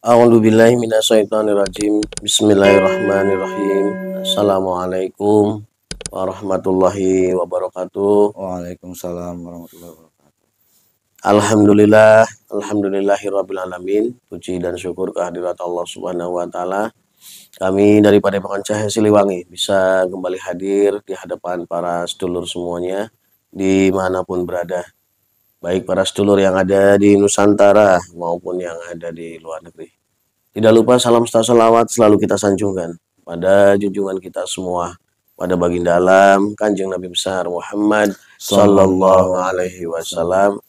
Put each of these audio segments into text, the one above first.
A'udzubillahi minasyaitonirrajim. Bismillahirrahmanirrahim. Assalamualaikum warahmatullahi wabarakatuh. Waalaikumsalam warahmatullahi wabarakatuh. Alhamdulillahirabbil alamin. Puji dan syukur kehadirat Allah Subhanahu wa taala. Kami dari Padepokan Cahaya Siliwangi bisa kembali hadir di hadapan para sedulur semuanya dimanapun berada. Baik para sedulur yang ada di Nusantara maupun yang ada di luar negeri. Tidak lupa salam serta salawat selalu kita sanjungkan pada junjungan kita semua, pada baginda alam Kanjeng Nabi besar Muhammad sallallahu alaihi wasallam,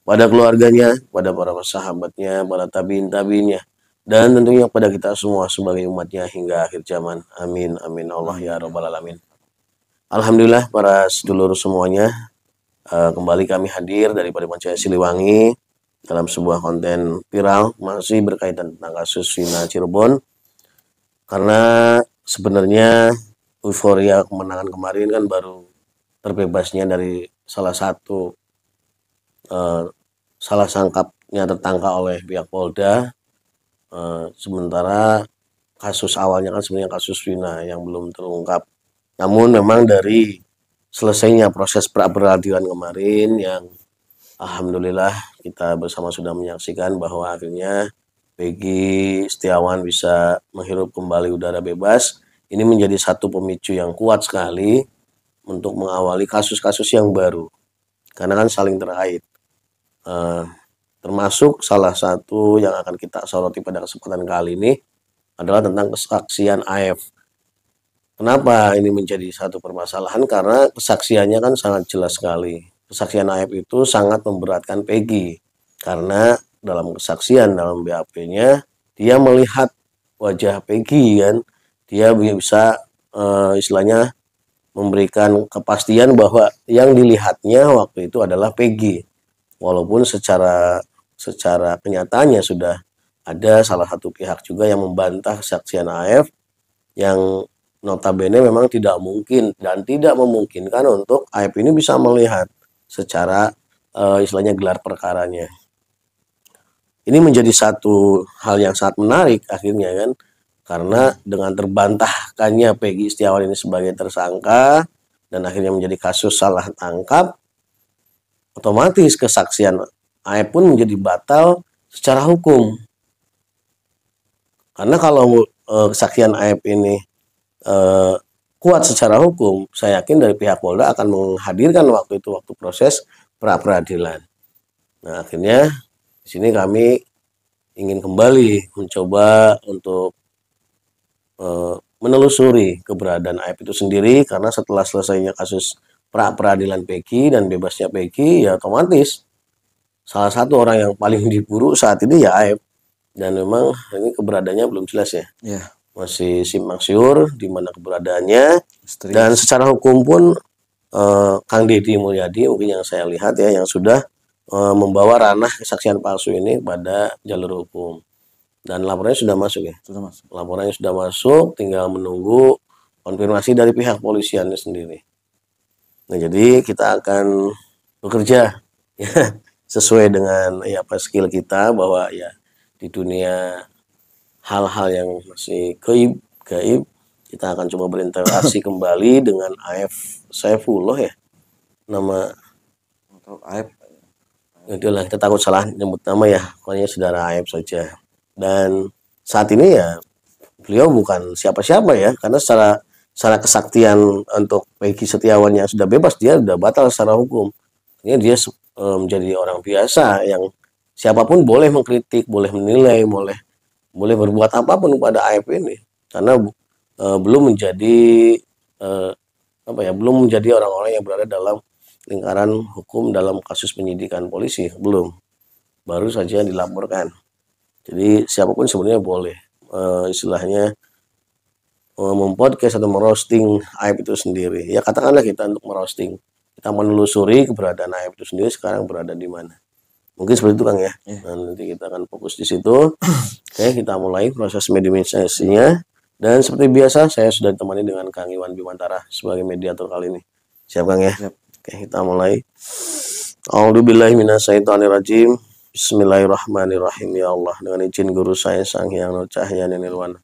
pada keluarganya, pada para sahabatnya, para tabiin-tabiinnya, dan tentunya pada kita semua sebagai umatnya hingga akhir zaman. Amin amin Allah ya rabbal alamin. Alhamdulillah para sedulur semuanya, kembali kami hadir dari Padepokan Cahaya Siliwangi dalam sebuah konten viral masih berkaitan tentang kasus Vina Cirebon. Karena sebenarnya euforia kemenangan kemarin kan baru terbebasnya dari salah satu salah sangkapnya tertangkap oleh pihak Polda. Sementara kasus awalnya kan sebenarnya kasus Vina yang belum terungkap. Namun memang dari selesainya proses pra-peradilan kemarin yang alhamdulillah kita bersama sudah menyaksikan bahwa akhirnya Peggy Setiawan bisa menghirup kembali udara bebas. Ini menjadi satu pemicu yang kuat sekali untuk mengawali kasus-kasus yang baru. Karena kan saling terkait. Termasuk salah satu yang akan kita soroti pada kesempatan kali ini adalah tentang kesaksian AF. Kenapa ini menjadi satu permasalahan? Karena kesaksiannya kan sangat jelas sekali. Kesaksian AF itu sangat memberatkan Peggy. Karena dalam kesaksian, dalam BAP-nya, dia melihat wajah Peggy kan. Dia bisa istilahnya memberikan kepastian bahwa yang dilihatnya waktu itu adalah Peggy. Walaupun secara kenyataannya sudah ada salah satu pihak juga yang membantah kesaksian AF yang notabene memang tidak mungkin dan tidak memungkinkan untuk AF ini bisa melihat secara istilahnya gelar perkaranya. Ini menjadi satu hal yang sangat menarik akhirnya kan, karena dengan terbantahkannya Peggy Setiawan ini sebagai tersangka dan akhirnya menjadi kasus salah tangkap, otomatis kesaksian AF pun menjadi batal secara hukum. Karena kalau kesaksian AF ini kuat secara hukum, saya yakin dari pihak Polda akan menghadirkan waktu proses pra-peradilan. Nah, akhirnya di sini kami ingin kembali mencoba untuk menelusuri keberadaan AF itu sendiri, karena setelah selesainya kasus pra-peradilan Peggy dan bebasnya Peggy, ya otomatis salah satu orang yang paling diburu saat ini ya AF. Dan memang ini keberadaannya belum jelas ya. Yeah. Masih simpang siur di mana keberadaannya. Dan secara hukum pun Kang Deddy Mulyadi mungkin yang saya lihat ya, yang sudah membawa ranah kesaksian palsu ini pada jalur hukum. Dan laporannya sudah masuk ya. Sudah masuk. Laporannya sudah masuk, tinggal menunggu konfirmasi dari pihak polisiannya sendiri. Nah, jadi kita akan bekerja ya sesuai dengan ya skill kita, bahwa ya di dunia hal-hal yang masih gaib, kita akan coba berinteraksi kembali dengan AF Saifullah ya, nama AF. Itulah, kita takut salah nyebut nama ya, pokoknya saudara AF saja. Dan saat ini ya beliau bukan siapa-siapa ya, karena secara kesaktian untuk Peggy Setiawan yang sudah bebas, dia sudah batal secara hukum. Ini dia menjadi orang biasa yang siapapun boleh mengkritik, boleh menilai, boleh berbuat apapun kepada AF ini, karena belum menjadi eh, apa ya, belum menjadi orang-orang yang berada dalam lingkaran hukum dalam kasus penyidikan polisi, belum, baru saja dilaporkan. Jadi siapapun sebenarnya boleh istilahnya mempodcast atau merosting Aib itu sendiri. Ya katakanlah kita untuk merosting, kita menelusuri keberadaan Aib itu sendiri sekarang berada di mana. Mungkin seperti itu Kang ya. Nah, nanti kita akan fokus di situ. Oke, kita mulai proses mediasi-nya. Dan seperti biasa saya sudah ditemani dengan Kang Iwan Bimantara sebagai mediator kali ini. Siap Kang ya? Siap. Oke, kita mulai. A'udzubillahi minasyaitonirrajim. Bismillahirrahmanirrahim. Ya Allah, dengan izin guru saya Sang Hyang Nur Cahya Nirwana,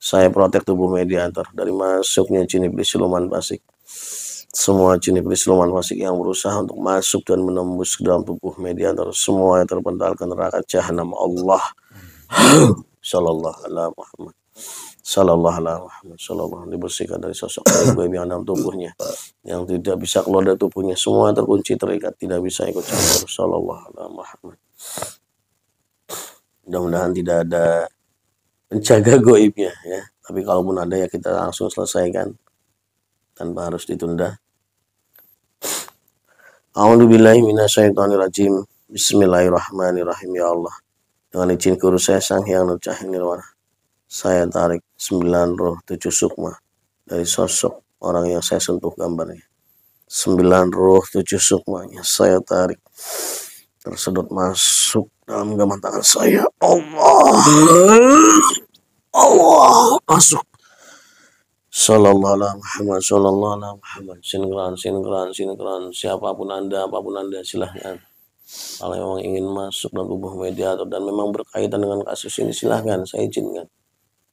saya protek tubuh mediator dari masuknya jin iblis siluman fasik. Semua jin iblis siluman fasik yang berusaha untuk masuk dan menembus ke dalam tubuh mediator, semua yang terpental ke neraka jahanam. Allah Sallallahu alaihi Muhammad Sallallahu alaihi Muhammad Sallallahu, dibersihkan dari sosok gaib yang dalam tubuhnya, yang tidak bisa keluar dari tubuhnya, semua terkunci terikat, tidak bisa ikut campur. Sallallahu alaihi Muhammad. Mudah-mudahan tidak ada penjaga goibnya ya. Tapi kalaupun ada ya kita langsung selesaikan tanpa harus ditunda. A'udzubillahi minasyaitonirrajim. Bismillahirrahmanirrahim. Ya Allah, dengan izin guru saya Sang Hyang Nur Cahya Nirwana, saya tarik 9 roh 7 sukma dari sosok orang yang saya sentuh gambarnya. 9 roh 7 sukmanya saya tarik, tersedot masuk dalam genggaman tangan saya. Allah masuk. Sallallahu alaihi Muhammad Sallallahu alaihi Muhammad. Sinkron. Siapapun Anda, apapun Anda, silahkan. Kalau memang ingin masuk dalam tubuh mediator dan memang berkaitan dengan kasus ini, silahkan, saya izinkan.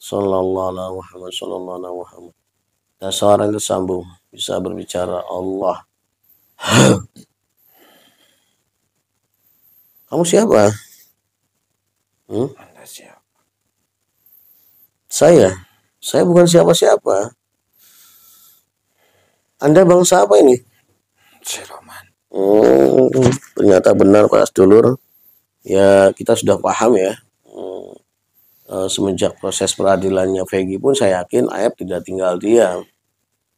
Sallallahu alaihi Muhammad Sallallahu alaihi Muhammad. Dan seorang itu sambung bisa berbicara. Allah. Kamu siapa? Anda siapa? Saya bukan siapa-siapa. Anda bangsa apa ini? Siroman. Ternyata benar Pak Sedulur. Ya kita sudah paham ya. Semenjak proses peradilannya Peggy pun saya yakin Aib tidak tinggal diam.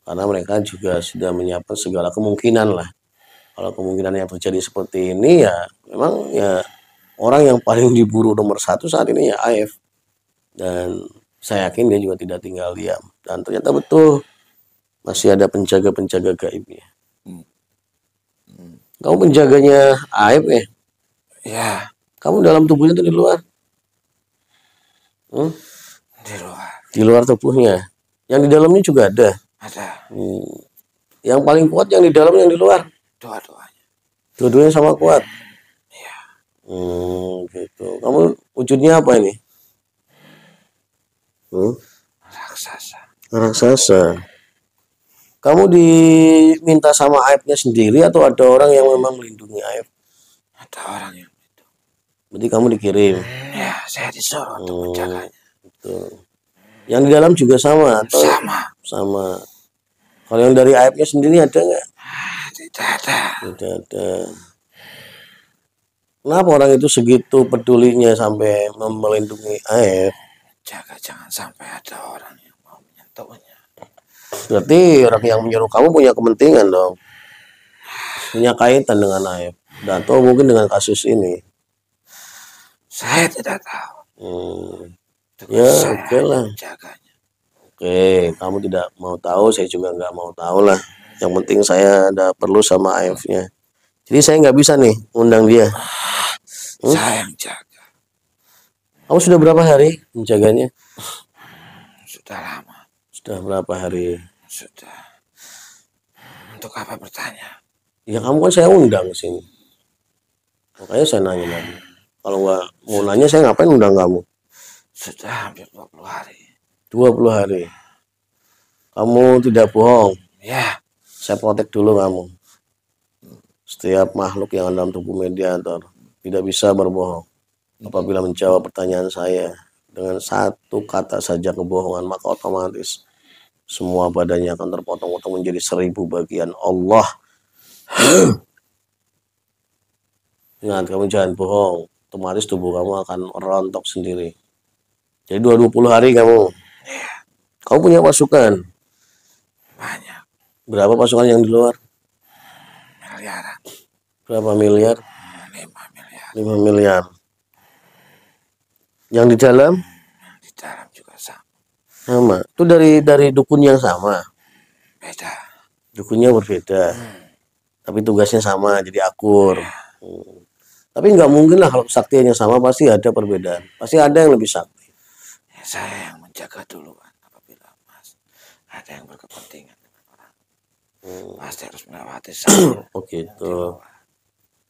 Karena mereka juga sudah menyiapkan segala kemungkinan lah. Kalau kemungkinan yang terjadi seperti ini ya memang ya orang yang paling diburu nomor 1 saat ini ya Aib. Dan saya yakin dia juga tidak tinggal diam. Dan ternyata betul masih ada penjaga-penjaga gaibnya. Kamu penjaganya Aib ya? Ya, Kamu dalam tubuhnya atau di luar? di luar. Di luar tubuhnya. Yang di dalamnya juga ada. Ada. Yang paling kuat yang di dalam yang di luar. Dua-duanya. Dua-duanya sama kuat. Iya. Gitu. Kamu wujudnya apa ini? Raksasa. Raksasa. Kamu diminta sama Aibnya sendiri atau ada orang yang memang melindungi Aib? Ada orang yang itu. Berarti kamu dikirim. Ya, saya disuruh untuk menjaganya. Betul. Yang di dalam juga sama atau? Sama. Kalau yang dari Aibnya sendiri ada nggak? Tidak ada. Tidak ada. Kenapa orang itu segitu pedulinya sampai melindungi Aib? Jaga jangan sampai ada orang yang mau menyentuhnya. Berarti orang yang menyuruh kamu punya kepentingan dong. Punya kaitan dengan Aib. Dan atau mungkin dengan kasus ini. Saya tidak tahu. Ya oke lah. Jaganya. Oke, kamu tidak mau tahu, saya juga nggak mau tahu lah. Yang penting saya ada perlu sama Aib-nya. Jadi saya nggak bisa nih undang dia. Saya yang jaga. Kamu sudah berapa hari menjaganya? Sudah lama. Sudah berapa hari? Sudah. Untuk apa bertanya? Ya kamu kan saya undang ke sini. Makanya saya nanya lagi. Kalau nggak mau nanya saya ngapain undang kamu? Sudah hampir 20 hari. 20 hari. Kamu tidak bohong. Ya. Saya protek dulu kamu. Setiap makhluk yang dalam tubuh mediator tidak bisa berbohong. Apabila menjawab pertanyaan saya dengan satu kata saja kebohongan, maka otomatis semua badannya akan terpotong-potong menjadi 1000 bagian. Allah. Ingat, kamu jangan bohong. Otomatis tubuh kamu akan rontok sendiri. Jadi 20 hari kamu. Kamu punya pasukan? Banyak. Berapa pasukan yang di luar? Miliaran. Berapa miliar? 5 miliar. 5 miliar. Yang di dalam? Di dalam juga sama. Sama. Itu dari dukun yang sama. Beda. Dukunnya berbeda. Tapi tugasnya sama, jadi akur. Tapi nggak mungkin lah kalau kesaktiannya sama, pasti ada perbedaan. Pasti ada yang lebih sakti. Ya, saya yang menjaga duluan apabila Mas ada yang berkepentingan dengan orang. Pasti harus melewati saya. Oh gitu.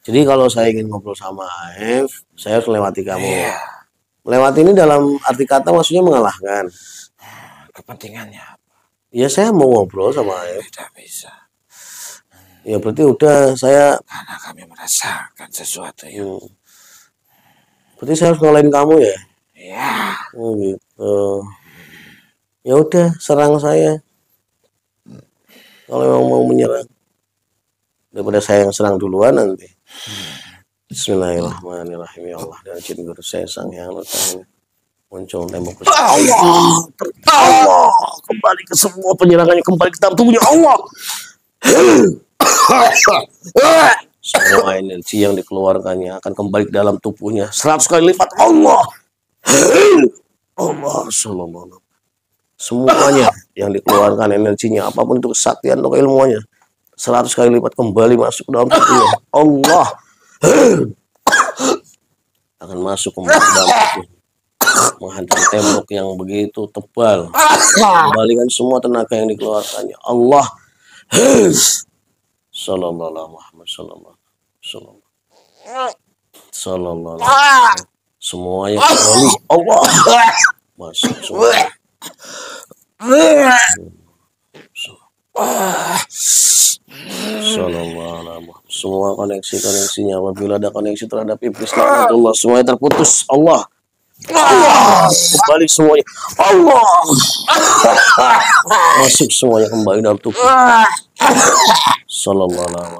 Jadi kalau saya ingin ngobrol sama AF, saya harus melewati kamu. Iya. Melewati ini dalam arti kata maksudnya mengalahkan. Kepentingannya apa? Ya saya mau ngobrol sama AF. Tidak bisa. Ya berarti udah saya. Karena kami merasakan sesuatu yang. Berarti saya harus ngalahin kamu ya? Iya. Oh gitu. Ya udah, serang saya. Kalau memang mau menyerang. Daripada saya yang serang duluan nanti. Bismillahirrahmanirrahim. Ya Allah, dan izin guru saya sang yang letaknya muncul tembok besar. Allah, Allah, kembali ke semua penyerangannya, kembali ke dalam tubuhnya Allah. Semua energi yang dikeluarkannya akan kembali ke dalam tubuhnya 100 kali lipat. Allah, Allah, sallallahu. Semuanya yang dikeluarkan energinya, apapun itu kesaktian atau keilmuannya, 100 kali lipat kembali masuk ke dalam tubuhnya. Allah akan masuk kembali ke dalam tubuhnya, menghadang tembok yang begitu tebal, kembalikan semua tenaga yang dikeluarkannya. Allah sallallahu Muhammad sallallahu sallallahu semuanya kembali. Allah masuk semua. Semua koneksinya apabila ada koneksi terhadap iblis laknatullah semuanya terputus. Allah kembali semuanya. Allah masuk semuanya kembali dalam tubuh. Sallallahu alaihi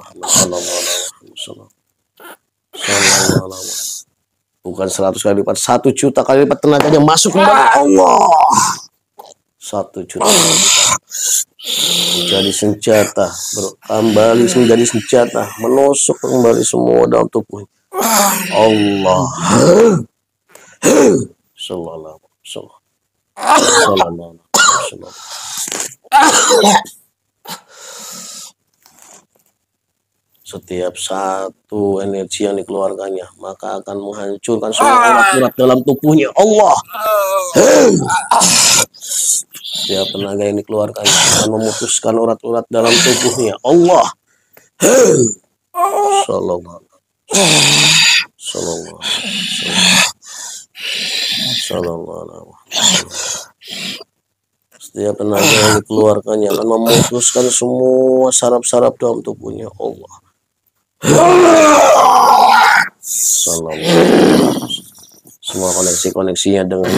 wasallam. Bukan 100 kali lipat, 1 juta kali lipat tenaganya masuk kembali. Allah 1 juta kali lipat menjadi senjata, kembali menjadi senjata, menusuk kembali semua dalam tubuhnya. Allah sallallahu alaihi wasallam. Setiap satu energi yang dikeluarkannya maka akan menghancurkan semua urat-urat dalam tubuhnya. Allah setiap tenaga yang dikeluarkannya akan memutuskan urat-urat dalam tubuhnya. Allah sallallahu sallallahu. Setiap tenaga yang dikeluarkannya akan memutuskan semua saraf-saraf dalam tubuhnya. Allah semua koneksi-koneksinya dengan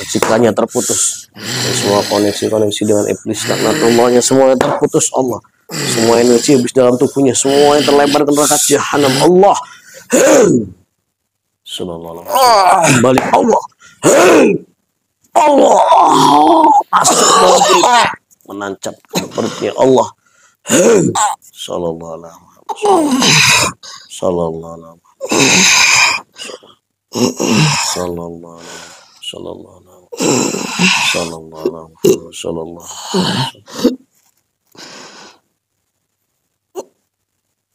kecikannya terputus, dan semua koneksi-koneksi dengan iblis laknatullahnya semuanya terputus. Allah semua energi iblis dalam tubuhnya semuanya terlempar ke neraka jahanam. Allah sallallahu kembali. Allah Allah masuk menancap ke perutnya. Allah sallallahu alaihi sallallahu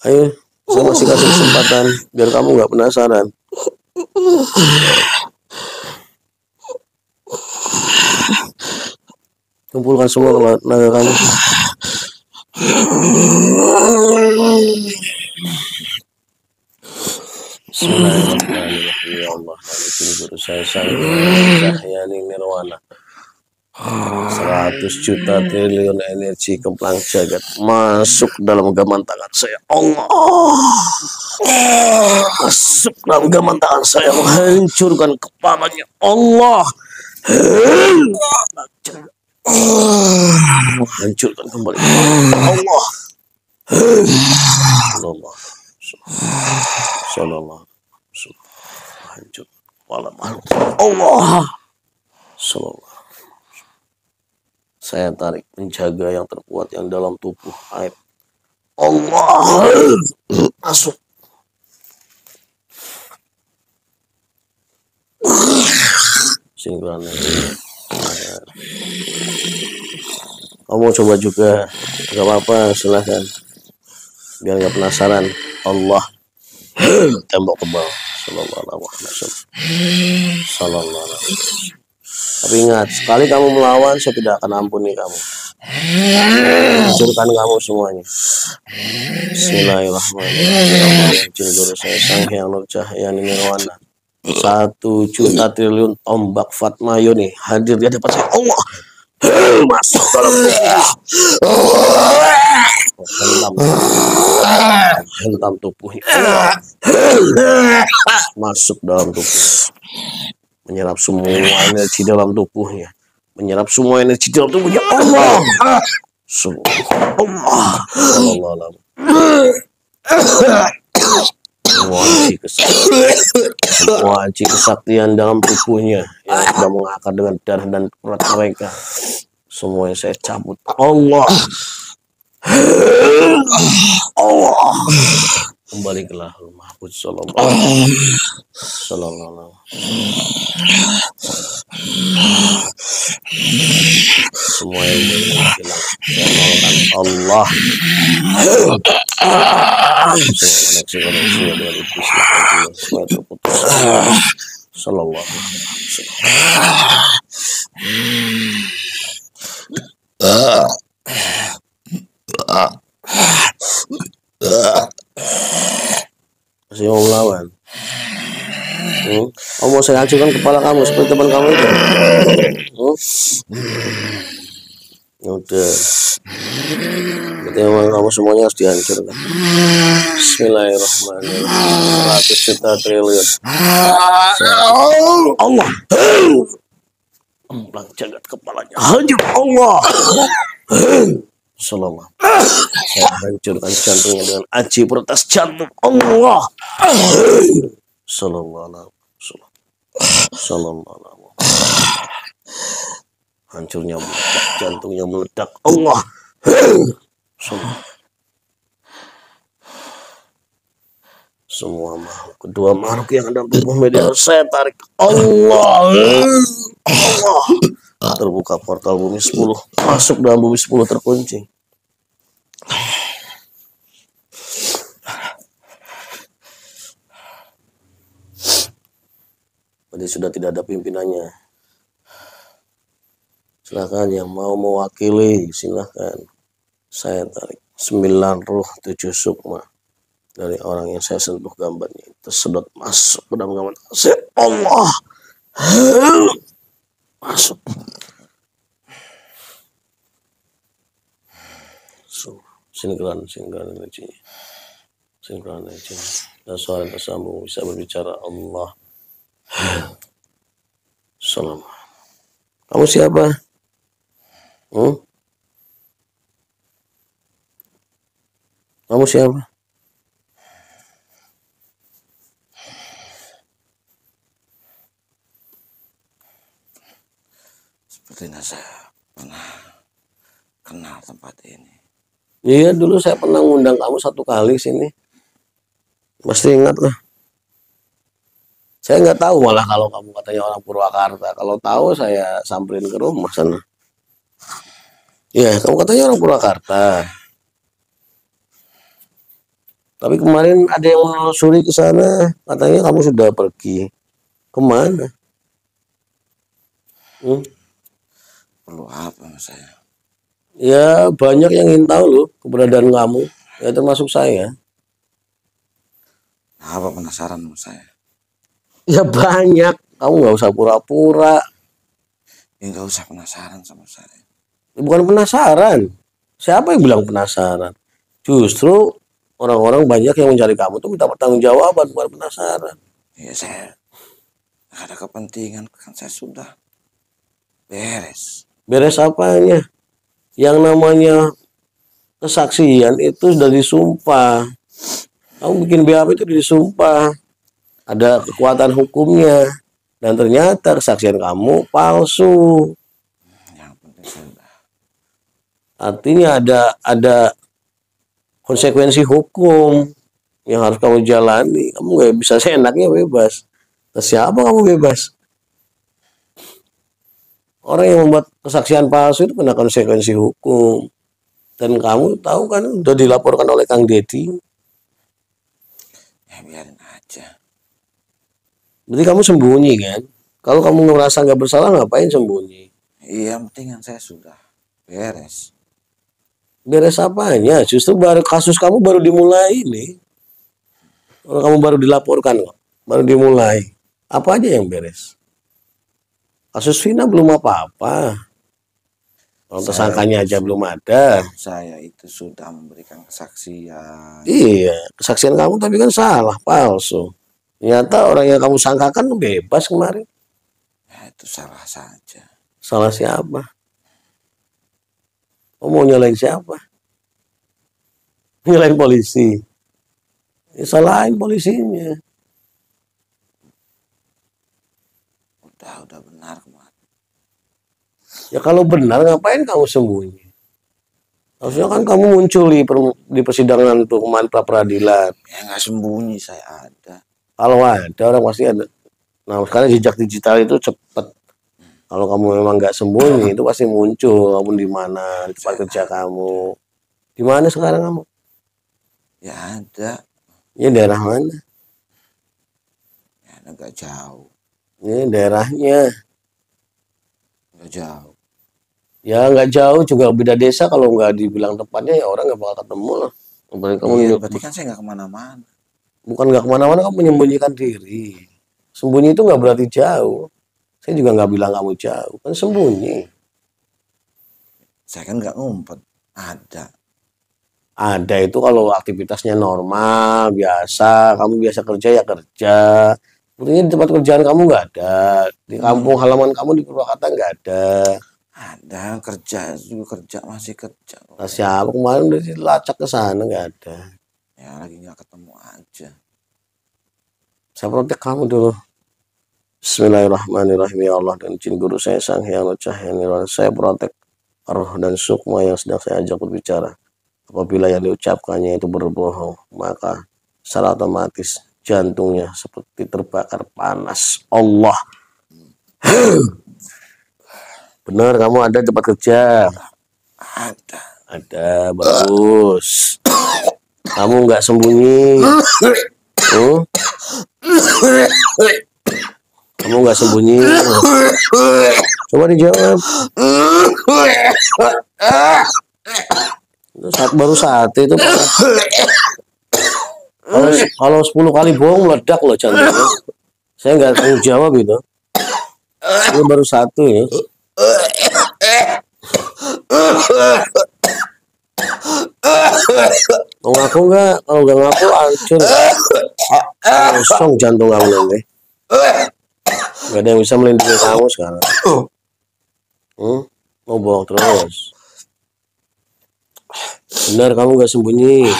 ayo saya masih kasih kesempatan biar kamu nggak penasaran. Kumpulkan semua tenaga kamu. Bismillahirrahmanirrahim. Ya Allah, guru saya sang Cahyani Nirwana. 100 juta triliun energi kemplang jagat masuk dalam genggaman tangan saya. Allah masuk dalam genggaman tangan saya, menghancurkan kepalanya. Allah hancurkan kembali. Allah sallallahu hancur kepala makhluk. Allah sallallahu Saya tarik penjaga yang terkuat yang dalam tubuh Aib. Allah masuk. Sinkron. Kamu coba juga, gak apa-apa, silahkan. Biar gak penasaran. Allah tembok kebal. Sallallahu alaihi wasallam. Sallallahu alaihi wasallam. Tapi ingat, sekali kamu melawan, saya tidak akan ampuni kamu. Hancurkan kamu semuanya. Bismillahirrahmanirrahim. Jilguru saya Sang Hyang Nur Cahaya Nirwana. 1 juta triliun tombak Fatma Yoni hadir di hadapan saya. Allah masuk dalam hentam tubuhnya. Masuk dalam tubuh, menyerap semua energi dalam tubuhnya, menyerap semua energi dalam tubuhnya. Allah Allah semua anci kesaktian dalam tubuhnya yang sudah mengakar dengan darah dan urat mereka, semuanya saya cabut. Allah kembali ke lahul mahfuz. Sallallahu alaihi wasallam. Semua yang hilang saya melakukan. Allah semua koneksi dengan iblis semua terputus. Sallallahu alaihi wasallam. Masih mau melawan? Oh, mau saya hancurkan kepala kamu seperti teman kamu itu? Udah. Berarti memang kamu semuanya harus dihancurkan. Bismillahirrahmanirrahim. 100 juta triliun. Allah. Emblang jagat kepalanya. Hancur Allah. Sallallahu. Saya hancurkan jantungnya dengan aji peretas jantung. Allah. Sallallahu alaihi wasallam. Sallallahu alaihi wasallam. Hancurnya meledak, jantungnya meledak. Allah. Semua makhluk, kedua makhluk yang ada tubuh media saya tarik. Allah. Allah. Terbuka portal bumi 10, masuk dalam bumi 10 terkunci. Jadi sudah tidak ada pimpinannya. Silahkan yang mau mewakili, silahkan. Saya tarik 9 ruh 7 sukma dari orang yang saya sentuh gambarnya. Tersedot masuk ke dalam gambar. Saya Allah. Masuk. Sinkron energi. Sinkron energi. Dan suara tersambung bisa berbicara. Allah. Salam. Kamu siapa? Kamu siapa? Sepertinya saya pernah kenal tempat ini. Iya, dulu saya pernah ngundang kamu 1 kali sini. Pasti ingat lah. Saya nggak tahu malah kalau kamu katanya orang Purwakarta. Kalau tahu saya samperin ke rumah sana. Iya, kamu katanya orang Purwakarta. Tapi kemarin ada yang menelusuri ke sana, katanya kamu sudah pergi. Kemana? Perlu apa saya? Ya banyak yang ingin tahu loh keberadaan kamu, ya termasuk saya. Apa penasaran sama saya? Ya banyak, kamu nggak usah pura-pura. Ya nggak usah penasaran sama saya. Ya, bukan penasaran. Siapa yang bilang penasaran? Justru orang-orang banyak yang mencari kamu tuh minta pertanggungjawaban, bukan penasaran. Ya saya nggak ada kepentingan, kan saya sudah beres. Beres apanya? Yang namanya kesaksian itu sudah disumpah. Kamu bikin BAP itu disumpah. Ada kekuatan hukumnya. Dan ternyata kesaksian kamu palsu. Yang penting sudah Artinya ada konsekuensi hukum yang harus kamu jalani. Kamu nggak bisa seenaknya bebas. Nah, siapa kamu bebas? Orang yang membuat kesaksian palsu itu kena konsekuensi hukum. Dan kamu tahu kan udah dilaporkan oleh Kang Deddy. Ya biarin aja. Berarti kamu sembunyi kan? Kalau kamu ngerasa nggak bersalah ngapain sembunyi? Iya, yang penting kan saya sudah beres. Beres apanya? Justru kasus kamu baru dimulai ini. Kalau kamu baru dilaporkan kok, baru dimulai. Apa aja yang beres? Kasus Vina belum apa-apa. Kalau tersangkanya aja belum ada. Saya itu sudah memberikan kesaksian. Iya, kesaksian kamu tapi kan salah, palsu. Ternyata orang yang kamu sangkakan bebas kemarin. Ya itu salah saja. Salah siapa? Kamu mau nyalain siapa? Nyalain polisi. Ya, salahin polisinya. Udah benar kemarin. Ya kalau benar ngapain kamu sembunyi? Harusnya kan kamu muncul di persidangan tuh kemarin pra peradilan. Ya nggak sembunyi, saya ada. Kalau ada orang pasti ada. Nah sekarang jejak digital itu cepet. Kalau kamu memang nggak sembunyi itu pasti muncul. Kamu di mana di tempat kerja kamu? Di mana sekarang kamu? Ya ada. Ini daerah mana? Ya agak jauh. Ini daerahnya. Nggak jauh. Ya nggak jauh juga beda desa. Kalau nggak dibilang tepatnya ya orang nggak bakal ketemu lah. Kamu Iya, berarti kan saya nggak kemana-mana. bukan nggak kemana-mana, kamu menyembunyikan diri. Sembunyi itu nggak berarti jauh. Saya juga nggak bilang kamu jauh, kan sembunyi. Saya kan nggak ngumpet. Ada. Ada itu kalau aktivitasnya normal, biasa. Kamu biasa kerja ya kerja. Buktinya di tempat kerjaan kamu nggak ada. Di kampung halaman kamu di Purwakarta nggak ada. Ada kerja juga, kerja masih kerja. Nah, siapa kemarin udah dilacak ke sana nggak ada. Ya lagi nggak ketemu aja. Saya protek kamu dulu. Bismillahirrahmanirrahim. Ya Allah, dan izin guru saya Sang Hyang Cahaya Nirwana, saya protek roh dan sukma yang sedang saya ajak berbicara. Apabila yang diucapkannya itu berbohong, maka secara otomatis jantungnya seperti terbakar panas. Allah. Benar, kamu ada di tempat kerja? Ada. Ada, bagus. Kamu nggak sembunyi? Kamu nggak sembunyi? Coba dijawab. Baru saat itu kalau 10 kali bohong meledak loh jantungnya. Saya nggak tahu jawab itu. Ini baru satu ya. Mau ngaku nggak? Kalau nggak ngaku hancur. Kosong jantung kamu nanti. Gak ada yang bisa melindungi kamu sekarang. Mau bohong terus. Benar kamu gak sembunyi?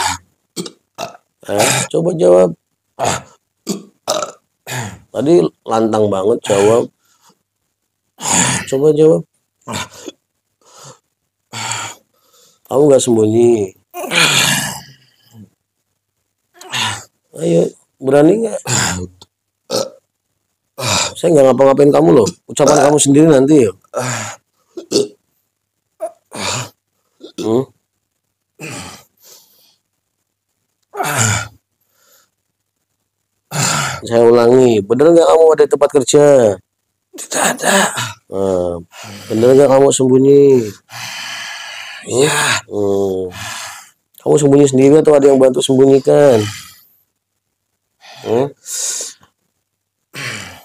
Coba jawab. Tadi lantang banget jawab. Coba jawab. Kamu gak sembunyi? Ayo, berani gak? Saya nggak ngapa-ngapain kamu loh. Ucapan kamu sendiri nanti ya. Saya ulangi, bener nggak kamu ada di tempat kerja? Tidak ada. Bener nggak kamu sembunyi? Iya. Kamu sembunyi sendiri atau ada yang bantu sembunyikan?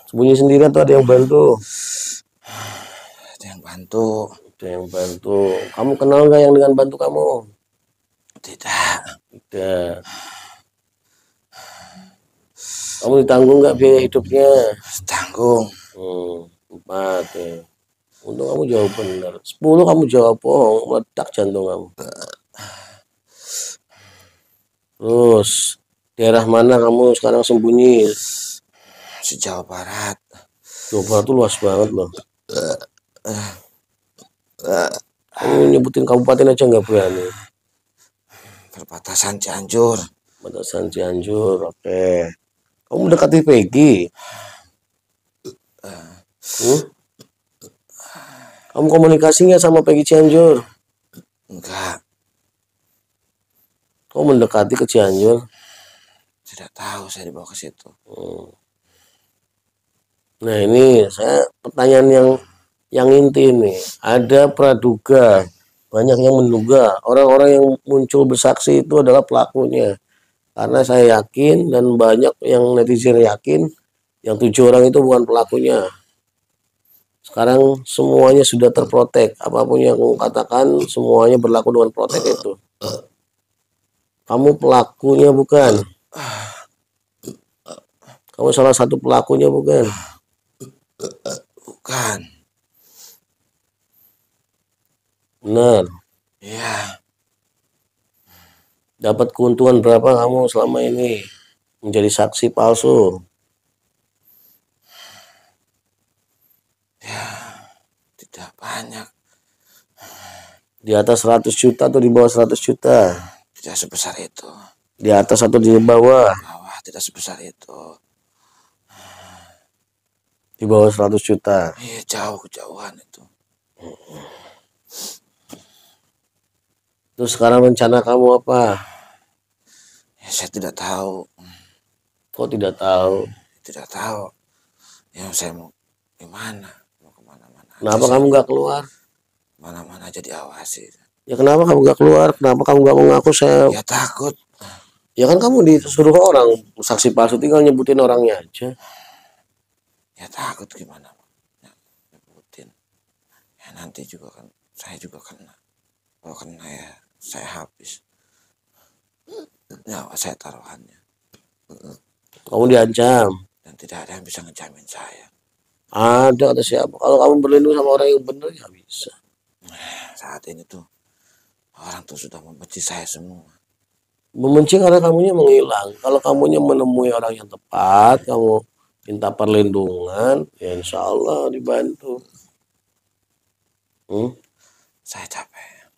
Sembunyi sendiri atau ada yang bantu? Ada yang bantu. Ada yang bantu. Kamu kenal nggak yang dengan bantu kamu? Tidak. Tidak. Kamu ditanggung nggak biaya hidupnya? Tanggung. 4 ya. Untung kamu jawab benar. 10 kamu jawab bohong, meledak jantung kamu. Terus daerah mana kamu sekarang sembunyi? Jawa Barat. Jawa Barat tuh luas banget loh. Kamu Kamu nyebutin kabupaten aja nggak berani. Perbatasan Cianjur. Batasan Cianjur, oke. Kamu mendekati Peggy. Hmm? Kamu komunikasi nggak sama Peggy Cianjur? Enggak, Kamu mendekati ke Cianjur? tidak tahu saya dibawa ke situ. Nah ini saya pertanyaan yang inti nih. Ada praduga, banyak yang menduga orang-orang yang muncul bersaksi itu adalah pelakunya. Karena saya yakin dan banyak yang netizen yakin yang 7 orang itu bukan pelakunya. Sekarang semuanya sudah terprotek. Apapun yang kamu katakan semuanya berlaku dengan protek itu. Kamu pelakunya bukan. Kamu salah satu pelakunya bukan. Bukan. Benar. Ya, Dapat keuntungan berapa kamu selama ini menjadi saksi palsu? tidak banyak. Di atas 100 juta atau di bawah 100 juta? Tidak sebesar itu. Di atas atau di bawah? Bawah tidak sebesar itu. Di bawah 100 juta. Iya, jauh kejauhan itu. Terus sekarang rencana kamu apa? Ya, saya tidak tahu. Kok tidak tahu? Tidak tahu. Ya, saya mau gimana? Mau kemana-mana. Kenapa kamu nggak keluar? Mana-mana aja diawasi. Ya kenapa kamu nggak keluar? Kenapa kamu nggak mau ngaku saya? Ya takut. Ya kan kamu disuruh orang saksi palsu, tinggal nyebutin orangnya aja. Ya takut gimana? Ya, nyebutin. Ya nanti juga kan saya juga kena. Kalau kena ya saya habis. Nyawa saya taruhannya. Kamu diancam. Dan tidak ada yang bisa ngejamin saya. Ada kata siapa? Kalau kamu berlindung sama orang yang benar ya bisa. Saat ini tuh orang tuh sudah membenci saya semua. Membenci karena kamunya menghilang. Kalau kamunya menemui orang yang tepat, kamu minta perlindungan, ya insya Allah dibantu. Saya capek.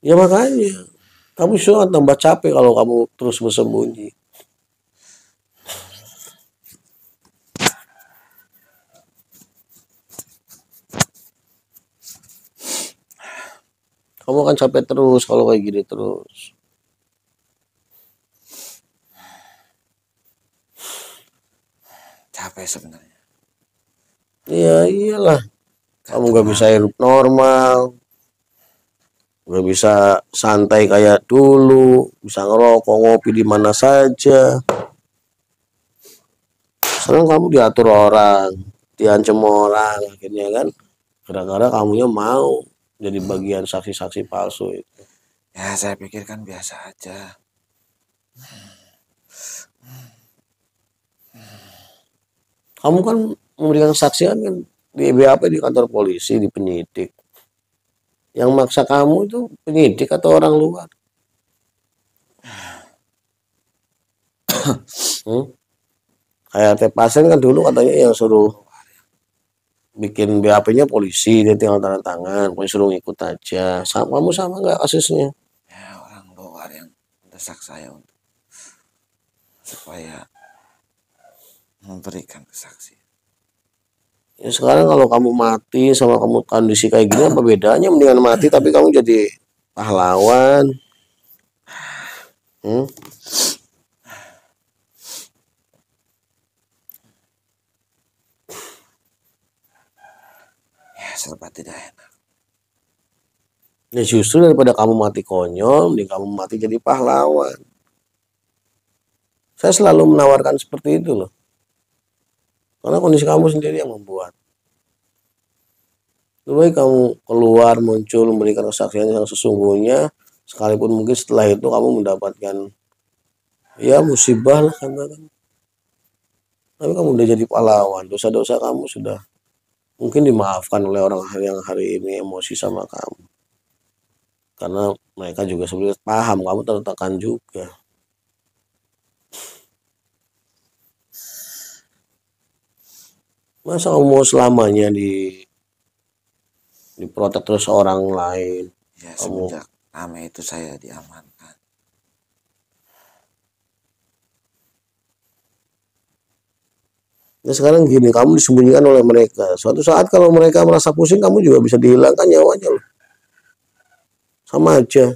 Ya makanya, kamu sudah tambah capek kalau kamu terus bersembunyi. Kamu akan capek terus kalau kayak gini terus. Capek sebenarnya. Ya iyalah, kamu gak bisa hidup normal, gak bisa santai kayak dulu, bisa ngerokok ngopi di mana saja. Sekarang kamu diatur orang, diancam orang, akhirnya kan, gara-gara kamunya mau jadi bagian saksi-saksi palsu itu. Ya saya pikir kan biasa aja. Kamu kan memberikan kesaksian kan di BAP, di kantor polisi, di penyidik. Yang maksa kamu itu penyidik atau orang luar? Kayak Teh Pasien kan dulu katanya yang suruh bikin BAP-nya polisi, dia tinggal tanda tangan, polisi suruh ngikut aja. Kamu sama nggak kasusnya? Ya orang luar yang mendesak saya untuk supaya memberikan kesaksian. Ya sekarang kalau kamu mati sama kamu kondisi kayak gini apa bedanya? Mendingan mati tapi kamu jadi pahlawan. Ya serba tidak enak. Ya justru daripada kamu mati konyol, mending kamu mati jadi pahlawan. Saya selalu menawarkan seperti itu loh. Karena kondisi kamu sendiri yang membuat. Lebih baik kamu keluar, muncul, memberikan kesaksian yang sesungguhnya, sekalipun mungkin setelah itu kamu mendapatkan ya musibah lah katakan. Tapi kamu udah jadi pahlawan, dosa-dosa kamu sudah mungkin dimaafkan oleh orang yang hari ini emosi sama kamu. Karena mereka juga sebenarnya paham kamu tertekan juga. Masa kamu mau selamanya diprotek terus orang lain? Ya Kamu semenjak rame itu saya diamankan. ya sekarang gini, kamu disembunyikan oleh mereka. Suatu saat kalau mereka merasa pusing, kamu juga bisa dihilangkan nyawanya loh. Sama aja.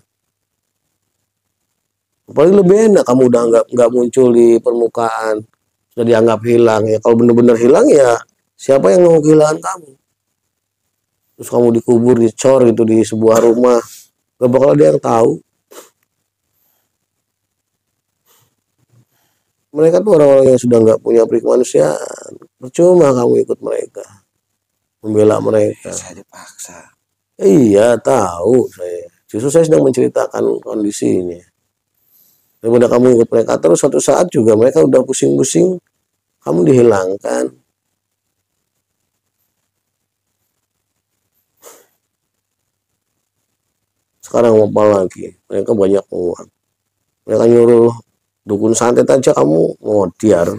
Apalagi lebih enak kamu udah nggak muncul di permukaan, sudah dianggap hilang ya. Kalau benar-benar hilang ya siapa yang mau kehilangan kamu? Terus kamu dikubur, dicor gitu di sebuah rumah, gak bakal ada yang tahu. Mereka tuh orang-orang yang sudah nggak punya perik kemanusiaan. Percuma kamu ikut mereka, membela Ya mereka. saya dipaksa. Iya tahu saya. Justru saya sedang menceritakan kondisinya. Daripada kamu ikut mereka terus suatu saat juga mereka udah pusing-pusing, kamu dihilangkan. Sekarang apa lagi? Mereka banyak uang. Mereka nyuruh dukun santet aja kamu ngodiar.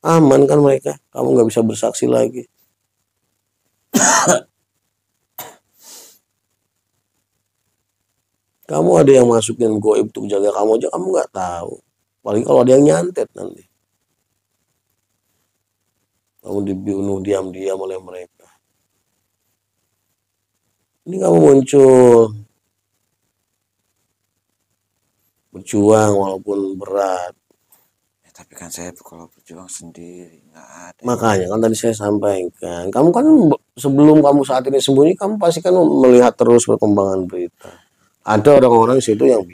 Aman kan mereka? Kamu nggak bisa bersaksi lagi. Kamu ada yang masukin goib untuk jaga kamu aja kamu nggak tahu. Apalagi kalau ada yang nyantet nanti. Kamu dibunuh diam-diam oleh mereka. Ini kamu muncul berjuang walaupun berat. Ya, tapi kan saya kalau berjuang sendiri nggak ada yang Makanya kan tadi saya sampaikan, kamu kan sebelum kamu saat ini sembunyi, kamu pasti kan melihat terus perkembangan berita. Ada orang-orang di situ yang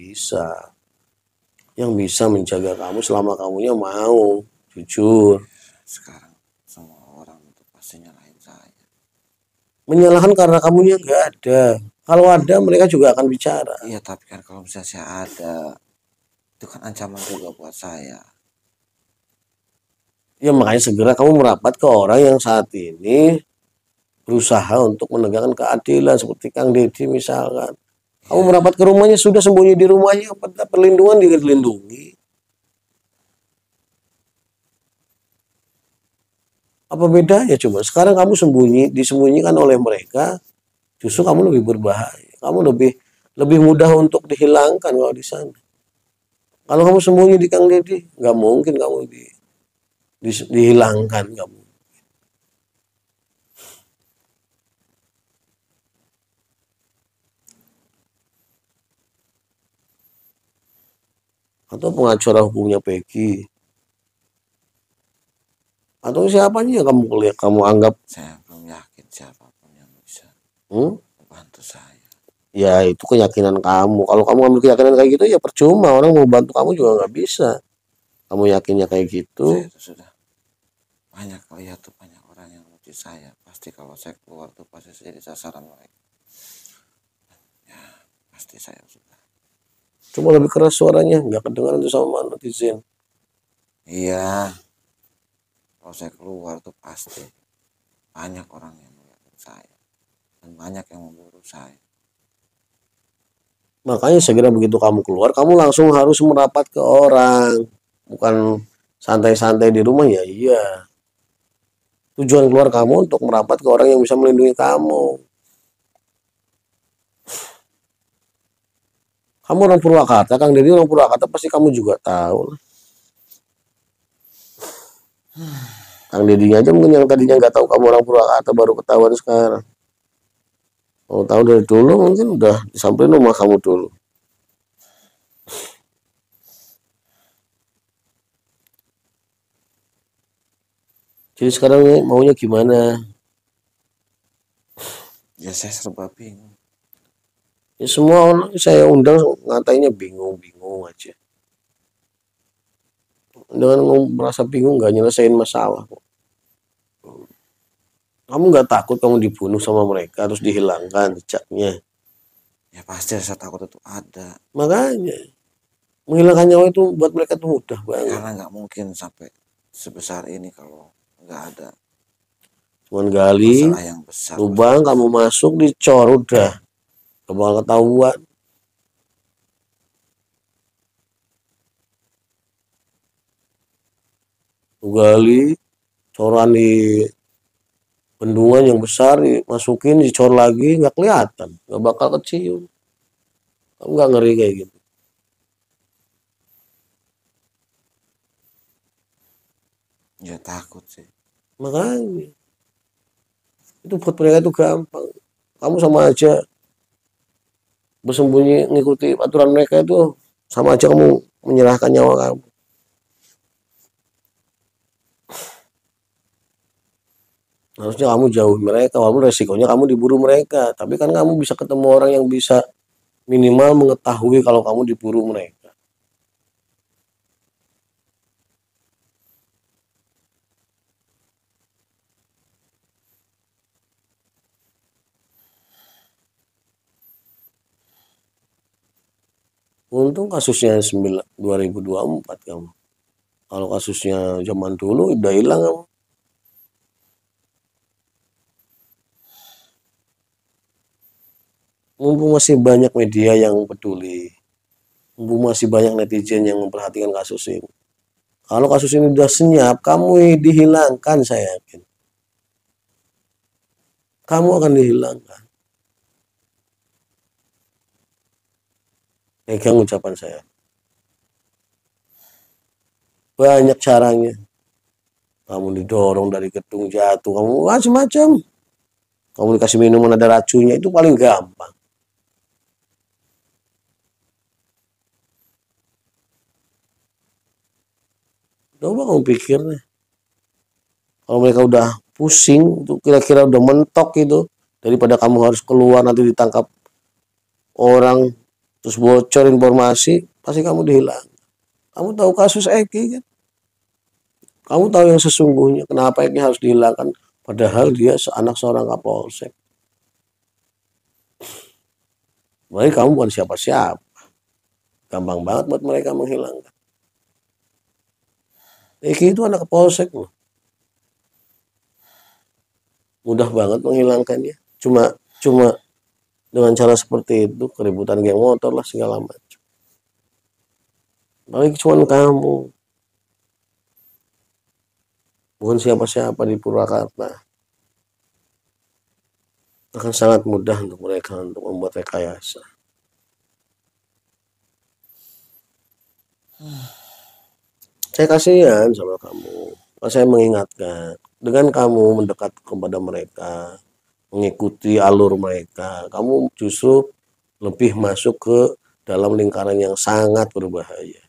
bisa menjaga kamu selama kamunya mau jujur. sekarang semua orang itu pasti nyalahin saya. Menyalahkan karena kamunya nggak ada. Kalau ada, mereka juga akan bicara. Iya tapi kan kalau misalnya saya ada itu kan ancaman juga buat saya. Ya makanya segera kamu merapat ke orang yang saat ini berusaha untuk menegakkan keadilan seperti Kang Deddy misalkan. Kamu Ya merapat ke rumahnya, sudah sembunyi di rumahnya, perlindungan juga dilindungi. Apa bedanya coba? Sekarang kamu disembunyikan oleh mereka, justru kamu lebih berbahaya. Kamu lebih lebih mudah untuk dihilangkan kalau di sana. Kalau kamu sembunyi di Kang Deddy, nggak mungkin kamu dihilangkan kamu. Atau pengacara hukumnya Peggy. Atau siapanya yang kamu anggap, saya belum yakin siapapun yang bisa hmm? membantu saya. Ya itu keyakinan kamu. Kalau kamu ambil keyakinan kayak gitu ya percuma. Orang mau bantu kamu juga nggak bisa. Kamu yakinnya kayak gitu. Saya itu sudah banyak lihat tuh banyak orang yang muji saya. Pasti kalau saya keluar tuh pasti saya jadi sasaran mereka. Ya pasti saya sudah. Cuma lebih keras suaranya. Nggak kedengaran tuh sama netizen. Iya kalau saya keluar tuh pasti banyak orang yang melihat saya dan banyak yang memburu saya. Makanya segera begitu kamu keluar, kamu langsung harus merapat ke orang. Bukan santai-santai di rumah ya iya. Tujuan keluar kamu untuk merapat ke orang yang bisa melindungi kamu. Kamu orang Purwakarta, Kang Deddy orang Purwakarta pasti kamu juga tahu. Kang Dedinya aja mungkin yang tadinya nggak tahu kamu orang Purwakarta baru ketahuan sekarang. Kalau tahu dari dulu mungkin udah disamperin rumah kamu dulu. Jadi sekarang maunya gimana? Ya saya serba bingung. Ya semua orang saya undang ngatainya bingung-bingung aja. Dengan merasa bingung nggak nyelesain masalah. Kamu nggak takut kamu dibunuh sama mereka terus dihilangkan jejaknya. Ya pasti rasa takut itu ada. Makanya menghilangkan nyawa itu buat mereka tuh mudah banget. Karena nggak mungkin sampai sebesar ini kalau nggak ada Cuman gali masalah yang besar lubang, kamu masuk dicor udah. Gak bakal ketahuan. Gali coran di bendungan yang besar dimasukin, dicor lagi, nggak kelihatan, nggak bakal kecium. Kamu nggak ngeri kayak gitu? Ya takut sih. Makanya itu buat mereka itu gampang. Kamu sama aja bersembunyi ngikuti aturan mereka itu, sama aja kamu menyerahkan nyawa kamu. Harusnya kamu jauh mereka, walaupun resikonya kamu diburu mereka. Tapi kan kamu bisa ketemu orang yang bisa minimal mengetahui kalau kamu diburu mereka. Untung kasusnya 2024 kamu. Kalau kasusnya zaman dulu udah hilang kamu. Mumpung masih banyak media yang peduli. Mumpung masih banyak netizen yang memperhatikan kasus ini. Kalau kasus ini udah senyap, kamu dihilangkan saya yakin. Kamu akan dihilangkan. Pegang ucapan saya. Banyak caranya. Kamu didorong dari gedung jatuh, kamu macam-macam. Kamu dikasih minuman ada racunnya, itu paling gampang. Coba kamu pikir nih, kalau mereka udah pusing, itu kira-kira udah mentok itu, daripada kamu harus keluar nanti ditangkap orang, terus bocor informasi, pasti kamu dihilang. Kamu tahu kasus Eki kan? Kamu tahu yang sesungguhnya, kenapa Eki harus dihilangkan, padahal dia anak seorang Kapolsek. Berarti kamu bukan siapa-siapa. Gampang banget buat mereka menghilangkan. Eki itu anak Kapolsek loh. Mudah banget menghilangkannya. Cuma cuma dengan cara seperti itu, keributan geng motor lah segala macam. Paling cuma kamu, bukan siapa-siapa di Purwakarta. Akan sangat mudah untuk mereka untuk membuat rekayasa. Saya kasihan sama kamu. Saya mengingatkan, dengan kamu mendekat kepada mereka, mengikuti alur mereka, kamu justru lebih masuk ke dalam lingkaran yang sangat berbahaya.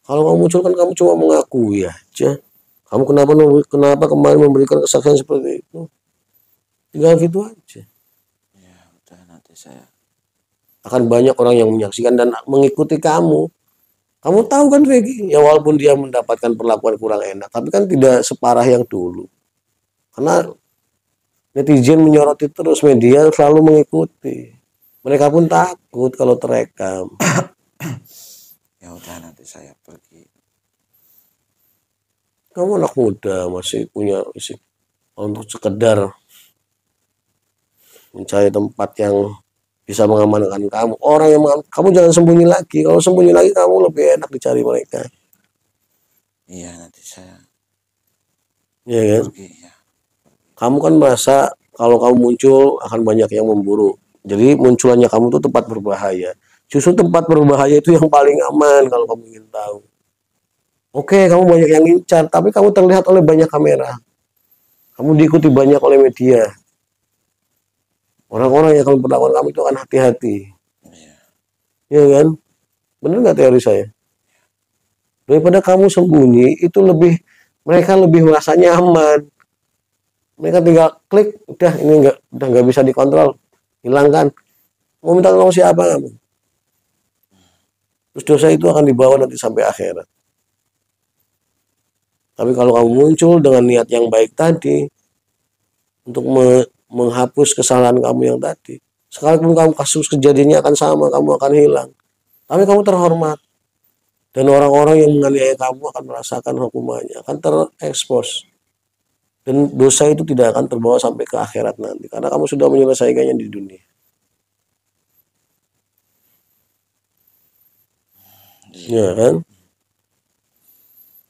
Kalau kamu muncul kan kamu cuma mengakui aja. Kamu kenapa kemarin memberikan kesaksian seperti itu? Tinggal gitu aja. Ya udah, nanti saya. Akan banyak orang yang menyaksikan dan mengikuti kamu. Kamu tahu kan Regi, ya walaupun dia mendapatkan perlakuan kurang enak, tapi kan tidak separah yang dulu. Karena netizen menyoroti terus, media selalu mengikuti. Mereka pun takut kalau terekam. Ya udah, nanti saya pergi. Kamu anak muda, masih punya isi untuk sekedar mencari tempat yang bisa mengamankan kamu. Orang yang kamu jangan sembunyi lagi. Kalau sembunyi lagi kamu lebih enak dicari mereka. Iya, nanti saya Iya kan? pergi ya. Kamu kan merasa kalau kamu muncul akan banyak yang memburu. Jadi munculannya kamu tuh tempat berbahaya. Justru tempat berbahaya itu yang paling aman kalau kamu ingin tahu. Oke, kamu banyak yang ngincar, tapi kamu terlihat oleh banyak kamera. Kamu diikuti banyak oleh media. Orang-orang yang akan berlawan kamu itu akan hati-hati. Iya. Iya kan? Benar nggak teori saya? Daripada kamu sembunyi, itu mereka lebih merasa nyaman. Mereka tinggal klik, udah ini udah nggak bisa dikontrol, hilangkan. Mau minta tolong siapa kamu? Terus dosa itu akan dibawa nanti sampai akhirat. Tapi kalau kamu muncul dengan niat yang baik tadi, untuk menghapus kesalahan kamu yang tadi, sekalipun kamu kasus kejadiannya akan sama, kamu akan hilang. Tapi kamu terhormat. Dan orang-orang yang menganiaya kamu akan merasakan hukumannya, akan terekspos. Dan dosa itu tidak akan terbawa sampai ke akhirat nanti, karena kamu sudah menyelesaikannya di dunia. Ya kan?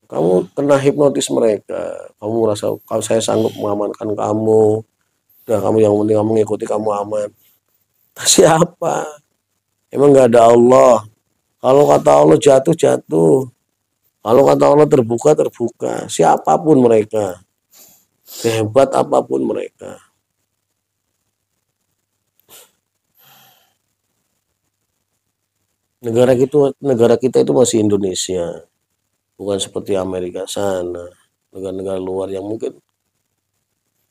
Kamu kena hipnotis mereka. Kamu merasa kalau saya sanggup mengamankan kamu, udah kamu yang penting kamu ngikuti kamu aman. Siapa? Emang nggak ada Allah? Kalau kata Allah jatuh jatuh. Kalau kata Allah terbuka terbuka. Siapapun mereka, sehebat apapun mereka. Negara kita itu masih Indonesia, bukan seperti Amerika sana, negara-negara luar yang mungkin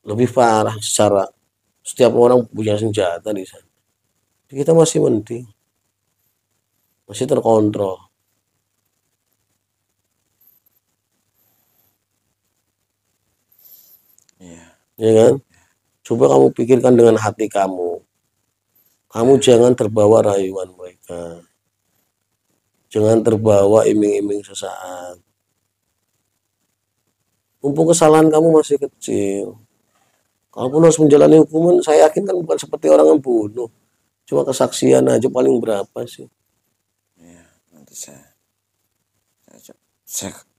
lebih parah secara setiap orang punya senjata di sana. Kita masih mending, masih terkontrol, Iya. ya kan? Coba kamu pikirkan dengan hati kamu. Kamu jangan terbawa rayuan mereka. Jangan terbawa iming-iming sesaat. Mumpung kesalahan kamu masih kecil. Kalaupun harus menjalani hukuman, saya yakin kan bukan seperti orang yang bunuh. Cuma kesaksian aja paling berapa sih? Iya, nanti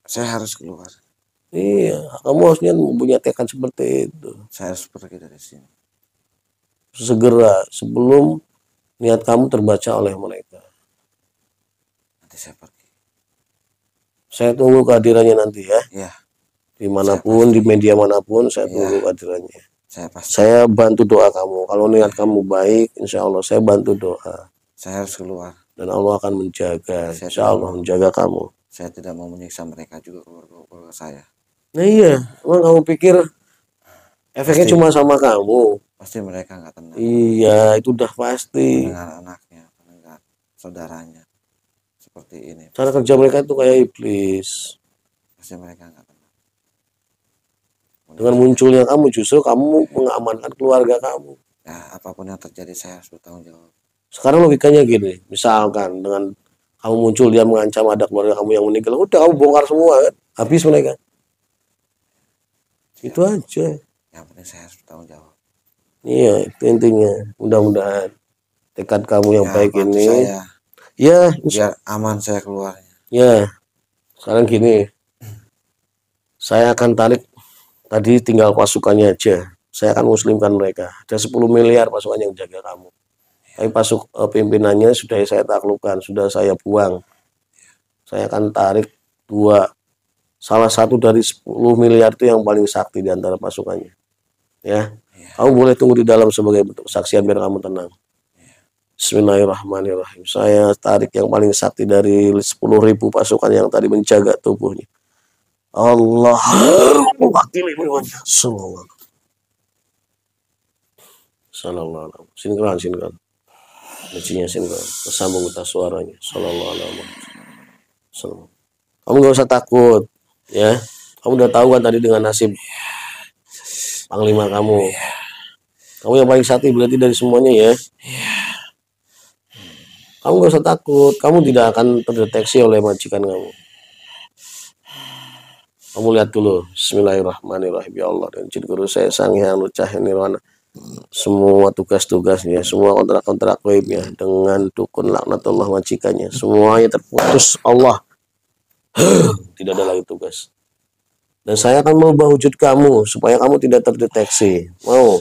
saya harus keluar. Iya, kamu harusnya punya tekad seperti itu. Saya harus pergi dari sini. Segera sebelum niat kamu terbaca oleh mereka. Nanti saya pergi. Saya tunggu kehadirannya nanti ya. Iya, Dimanapun, di media manapun, saya tunggu kehadirannya. saya pasti. Saya bantu doa kamu. Kalau niat kamu baik, insya Allah saya bantu doa. Saya harus keluar. Dan Allah akan menjaga, Saya insya Allah menjaga kamu. Saya tidak mau menyiksa mereka juga, keluarga saya. Nah iya, emang kamu pikir efeknya Pasti. cuma sama kamu? Pasti mereka nggak tenang Iya, itu udah pasti. dengan anaknya, dengan saudaranya. Seperti ini. Cara kerja mereka itu kayak iblis. Pasti mereka nggak tenang. Dengan munculnya kamu, justru kamu mengamankan keluarga kamu. Ya, apapun yang terjadi saya harus bertanggung jawab. Sekarang logikanya gini, misalkan dengan kamu muncul dia mengancam ada keluarga kamu yang meninggal, udah kamu bongkar semua kan, habis mereka. Itu aja. Yang penting saya harus bertanggung jawab. Iya, itu intinya. Mudah-mudahan tekad kamu yang baik bantu ini. saya, Ya, biar aman saya keluarnya. ya. Sekarang gini, saya akan tarik. Tadi tinggal pasukannya aja. Saya akan muslimkan mereka. Ada 10 miliar pasukan yang jaga kamu. Tapi pimpinannya sudah saya taklukkan, sudah saya buang. Saya akan tarik salah satu dari 10 miliar itu yang paling sakti di antara pasukannya. Ya. Kamu boleh tunggu di dalam sebagai bentuk kesaksian biar kamu tenang. Bismillahirrahmanirrahim. Saya tarik yang paling sakti dari 10.000 pasukan yang tadi menjaga tubuhnya. Allah Sallallahu alaihi wasallam. Sinkron. Bacinya sinkron. Tersambung kita suaranya. Sallallahu alaihi wasallam. Kamu gak usah takut, ya. Kamu udah tahu kan tadi dengan nasib panglima kamu. Kamu yang paling sakti berarti dari semuanya ya. Kamu gak usah takut. Kamu tidak akan terdeteksi oleh majikan kamu. Kamu lihat dulu. Bismillahirrahmanirrahim. Ya Allah dan jin guru saya Sang Hyang Lucah Nirwana. Semua tugas-tugasnya, semua kontrak-kontrak gaibnya dengan dukun laknatullah majikannya, semuanya terputus Allah. Tidak ada lagi tugas. Dan saya akan merubah wujud kamu supaya kamu tidak terdeteksi. Mau?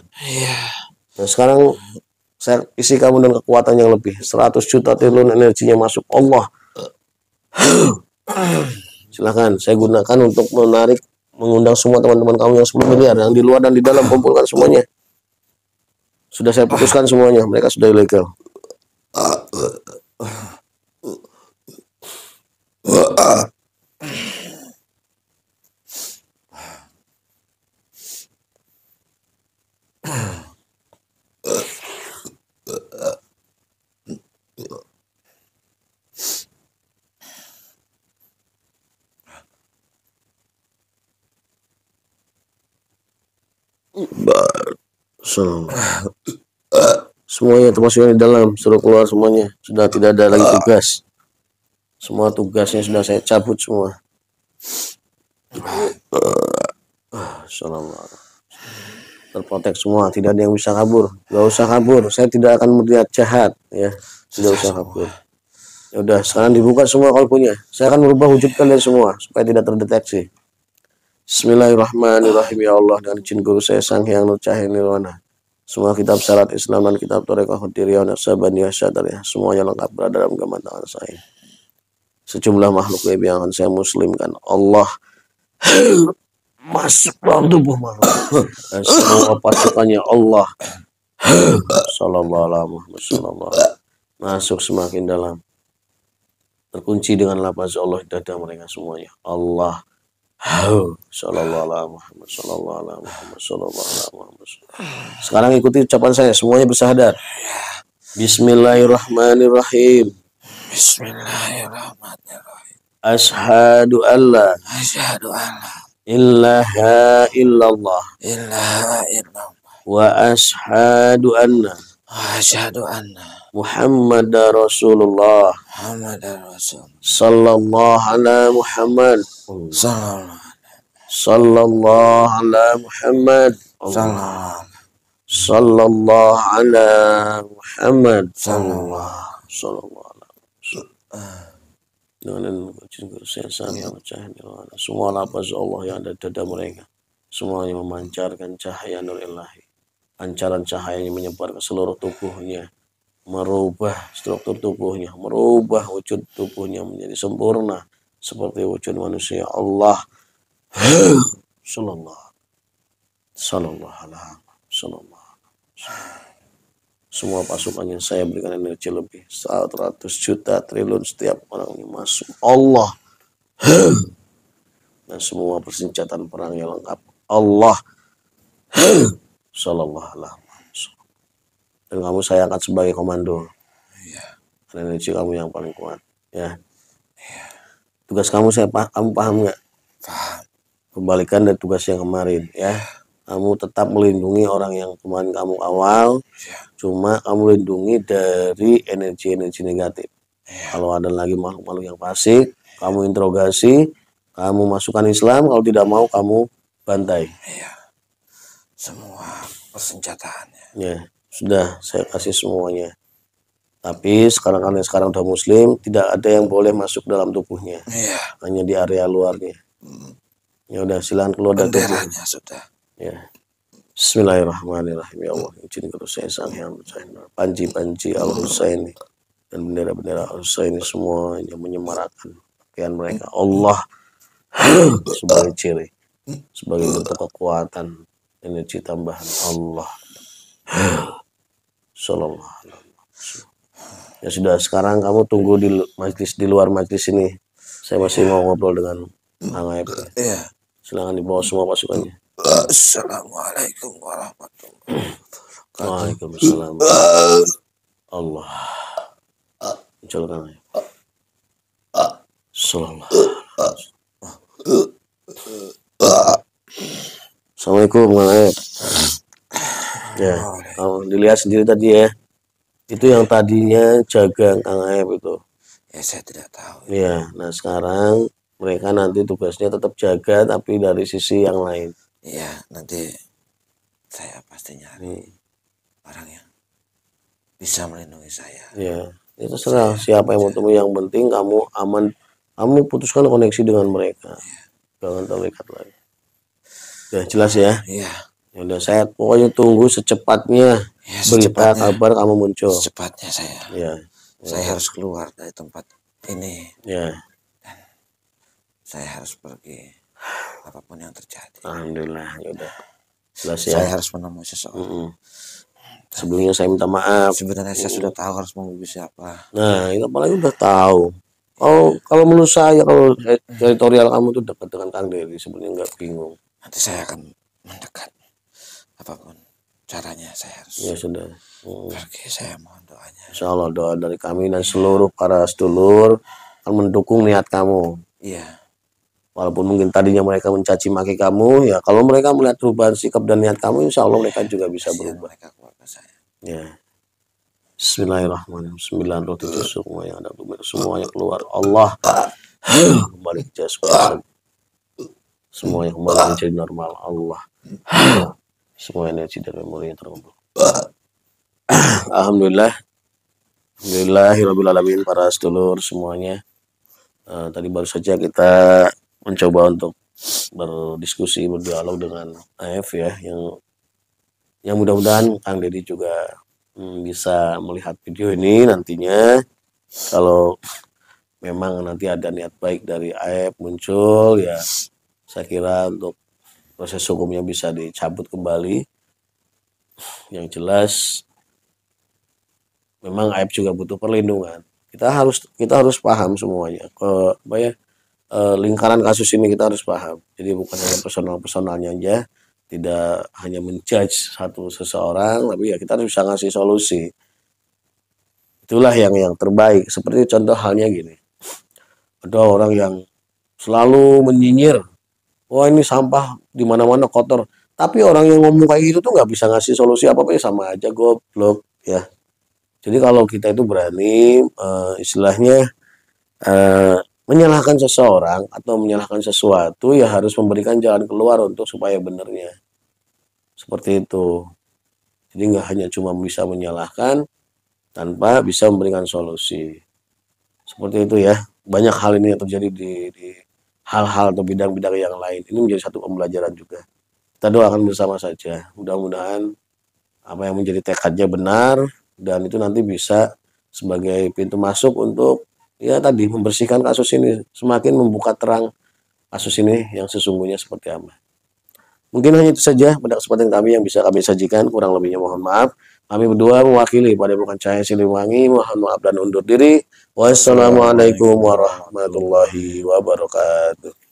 Nah sekarang saya isi kamu dengan kekuatan yang lebih. 100 juta triliun energinya masuk Allah. Silahkan saya gunakan untuk mengundang semua teman-teman kamu yang 10 miliar yang di luar dan di dalam, kumpulkan semuanya. Sudah saya putuskan semuanya, mereka sudah ilegal. Semuanya termasuk yang di dalam suruh keluar semuanya, sudah tidak ada lagi tugas. Semua tugasnya sudah saya cabut semua. Terprotek semua, tidak ada yang bisa kabur. Gak usah kabur, saya tidak akan melihat jahat ya. Tidak usah kabur. Ya udah, sekarang dibuka semua kalbunya. Saya akan merubah wujud kalian semua supaya tidak terdeteksi. Bismillahirrahmanirrahim. Ya Allah, dengan izin guru saya Sang Hyang Nur Cahaya Nirwana, semua kitab syarat Islam dan kitab Thariqah Qadiriyah Naqsabandiyah Syadariyah semuanya lengkap berada dalam genggaman tangan saya. Sejumlah makhluk gaib yang akan saya muslimkan, Allah masuk dalam tubuh makhluk dan semua pasukannya Allah Sallallahu alaihi Muhammad Sallallahu masuk semakin dalam, terkunci dengan lafaz Allah di dada mereka semuanya. Allah Sallallahu alaihi Muhammad Sallallahu alaihi Muhammad Sallallahu alaihi Muhammad. Sekarang ikuti ucapan saya, semuanya bersyahadat. Bismillahirrahmanirrahim. Bismillahirrahmanirrahim. Asyhadu alla Asyhadu alla ilaha illallah ilaha illallah wa asyhadu anna wa asyhadu anna Muhammadar Rasulullah Muhammadar Rasul sallallahu ala Muhammad sallallahu ala Muhammad sallallahu ala Muhammad sallallahu ala dengan izin guru saya Sang Hyang Nur Cahaya Nirwana, semua lafaz Allah yang ada di dada mereka semuanya memancarkan cahaya nur ilahi. Pancaran cahayanya menyebar ke seluruh tubuhnya, merubah struktur tubuhnya, merubah wujud tubuhnya menjadi sempurna seperti wujud manusia. Allah sallallahu alaihi wasallam. Semua pasukannya saya berikan energi lebih 100 juta triliun setiap orang ini masuk. Allah dan semua persenjataan perangnya lengkap. Allah sallallahu alaihi wasallam. Dan kamu saya angkat sebagai komando. Energi kamu yang paling kuat, ya. Tugas kamu kamu paham nggak? Paham. Kembalikan dari tugas yang kemarin, ya. Kamu tetap melindungi orang yang kemarin kamu awal, cuma kamu lindungi dari energi-energi negatif. Kalau ada lagi makhluk-makhluk yang fasik, kamu interogasi, kamu masukkan Islam. Kalau tidak mau, kamu bantai. Semua persenjataannya. Ya, sudah saya kasih semuanya. Tapi sekarang udah Muslim, tidak ada yang boleh masuk dalam tubuhnya. Hanya di area luarnya. Ya udah, silakan keluar dari tubuhnya. Sudah. Ya. Bismillahirrahmanirrahim. Ya Allah, izin guru saya Sang Hyang Nur Cahaya Nirwana, panji-panji Al-Husaini dan bendera-bendera Al-Husaini semua yang menyemarakan pakaian mereka. Allah sebagai ciri, sebagai bentuk kekuatan, energi tambahan. Allah sallallahu alaihi wasallam. Ya sudah, sekarang kamu tunggu di luar majlis ini. Saya masih mau ngobrol dengan Kang Aep. Silakan dibawa semua pasukannya. Assalamualaikum warahmatullahi wabarakatuh. Waalaikumsalam. Allah. Mencolokkan. Sallallahu. Assalamualaikum Kang Aep. Ya, kamu dilihat sendiri tadi ya. Itu yang tadinya jaga Kang Aep itu. Ya, saya tidak tahu. Ya, nah sekarang mereka nanti tugasnya tetap jaga tapi dari sisi yang lain. Iya, nanti saya pasti nyari orang yang bisa melindungi saya. Ya, itu terserah siapa yang mau temui. Yang penting kamu aman, kamu putuskan koneksi dengan mereka. Jangan terlihat lagi. Ya, jelas ya? Iya. Ya udah, saya pokoknya tunggu secepatnya berita kabar kamu muncul. Secepatnya saya. Ya. Saya harus keluar dari tempat ini. Ya. Dan saya harus pergi apapun yang terjadi. Alhamdulillah, ya udah. Jelas ya. Saya harus menemui seseorang. Sebelumnya saya minta maaf. Sebenarnya saya sudah tahu harus menemui siapa. Nah, itu apalagi udah tahu. Kalau menurut saya, kalau teritorial kamu tuh dekat dengan Kang Dery, sebenarnya nggak bingung. Nanti saya akan mendekat. Apapun caranya saya harus. Ya sudah. Pergi, saya mohon doanya. Insya Allah doa dari kami dan seluruh para sedulur akan mendukung niat kamu. Iya. Walaupun mungkin tadinya mereka mencaci maki kamu, ya kalau mereka melihat perubahan sikap dan niat kamu, insya Allah mereka juga bisa berubah. Mereka keluarga saya. Ya. Bismillahirrahmanirrahim. 97 semua yang ada semuanya keluar. Allah kembali ke jasad. Semuanya kembali menjadi normal. Allah. Semua energi dan memori yang terkumpul. Alhamdulillah. Alhamdulillahirabbil alamin, para sedulur semuanya. Tadi baru saja kita mencoba untuk berdiskusi, berdialog dengan AF ya, yang mudah-mudahan Kang Deddy juga bisa melihat video ini nantinya. Kalau memang nanti ada niat baik dari AF muncul ya, saya kira untuk proses hukumnya bisa dicabut kembali. Yang jelas memang AF juga butuh perlindungan. Kita harus paham semuanya lingkaran kasus ini, kita harus paham. Jadi bukan hanya personalnya aja, tidak hanya menjudge seseorang, tapi ya kita harus bisa ngasih solusi. Itulah yang terbaik. Seperti contoh halnya gini, ada orang yang selalu menyinyir, wah ini sampah di mana-mana kotor. Tapi orang yang ngomong kayak gitu tuh nggak bisa ngasih solusi apa-apa, ya sama aja goblok ya. Jadi kalau kita itu berani istilahnya menyalahkan seseorang atau menyalahkan sesuatu, ya harus memberikan jalan keluar untuk supaya benernya. Seperti itu. Jadi nggak hanya cuma bisa menyalahkan tanpa bisa memberikan solusi. Seperti itu ya. Banyak hal ini yang terjadi di hal-hal atau bidang-bidang yang lain. Ini menjadi satu pembelajaran juga. Kita doakan bersama saja. Mudah-mudahan apa yang menjadi tekadnya benar, dan itu nanti bisa sebagai pintu masuk untuk ya tadi membersihkan kasus ini, semakin membuka terang kasus ini yang sesungguhnya seperti apa. Mungkin hanya itu saja pada kesempatan kami yang bisa kami sajikan, kurang lebihnya mohon maaf. Kami berdua mewakili Padepokan Cahaya Siliwangi, mohon maaf dan undur diri. Wassalamualaikum Assalamualaikum warahmatullahi warahmatullahi wabarakatuh.